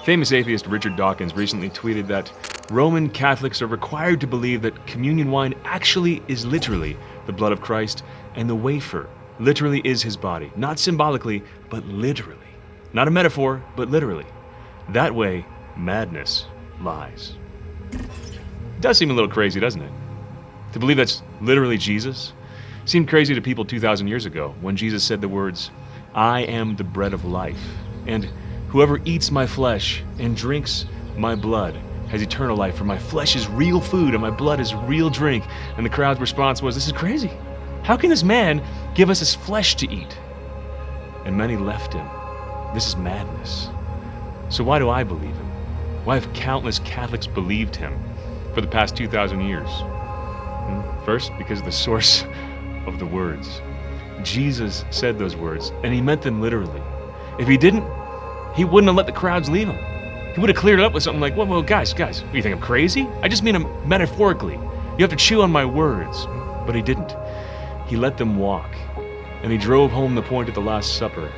Famous atheist Richard Dawkins recently tweeted that Roman Catholics are required to believe that communion wine actually is literally the blood of Christ, and the wafer literally is his body. Not symbolically, but literally. Not a metaphor, but literally. That way, madness lies. It does seem a little crazy, doesn't it? To believe that's literally Jesus seemed crazy to people 2,000 years ago when Jesus said the words, "I am the bread of life, and whoever eats my flesh and drinks my blood has eternal life, for my flesh is real food and my blood is real drink." And the crowd's response was, "This is crazy. How can this man give us his flesh to eat?" And many left him. This is madness. So why do I believe him? Why have countless Catholics believed him for the past 2,000 years? First, because of the source of the words. Jesus said those words, and he meant them literally. If he didn't, he wouldn't have let the crowds leave him. He would have cleared it up with something like, whoa, guys, what, do you think I'm crazy? I just mean them metaphorically. You have to chew on my words. But he didn't. He let them walk. And he drove home the point at the Last Supper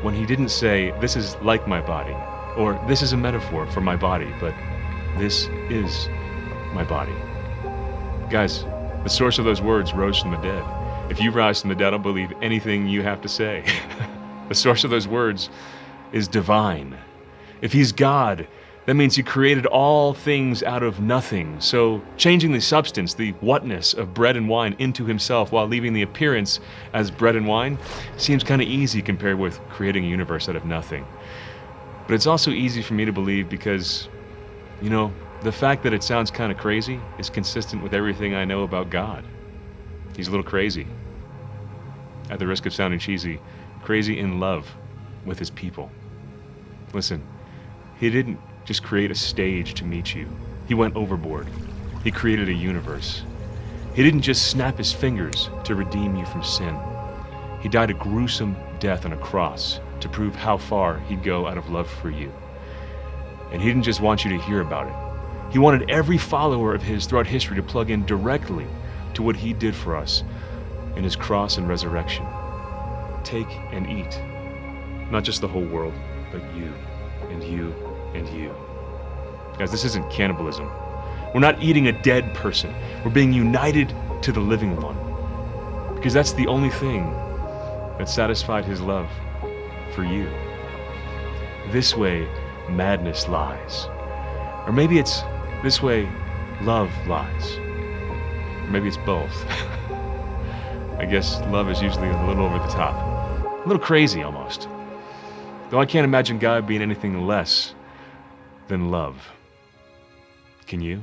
when he didn't say, "This is like my body," or "This is a metaphor for my body," but "This is my body." Guys, the source of those words rose from the dead. If you rise from the dead, I don't believe anything you have to say. The source of those words is divine. If he's God, that means he created all things out of nothing. So changing the substance, the whatness of bread and wine into himself while leaving the appearance as bread and wine seems kind of easy compared with creating a universe out of nothing. But it's also easy for me to believe because, the fact that it sounds kind of crazy is consistent with everything I know about God. He's a little crazy. At the risk of sounding cheesy, crazy in love with his people. Listen, he didn't just create a stage to meet you. He went overboard. He created a universe. He didn't just snap his fingers to redeem you from sin. He died a gruesome death on a cross to prove how far he'd go out of love for you. And he didn't just want you to hear about it. He wanted every follower of his throughout history to plug in directly to what he did for us in his cross and resurrection. Take and eat. Not just the whole world, but you, and you, and you. Guys, this isn't cannibalism. We're not eating a dead person. We're being united to the living one. Because that's the only thing that satisfied his love for you. This way, madness lies. Or maybe it's this way, love lies. Or maybe it's both. I guess love is usually a little over the top. A little crazy, almost. Though I can't imagine God being anything less than love. Can you?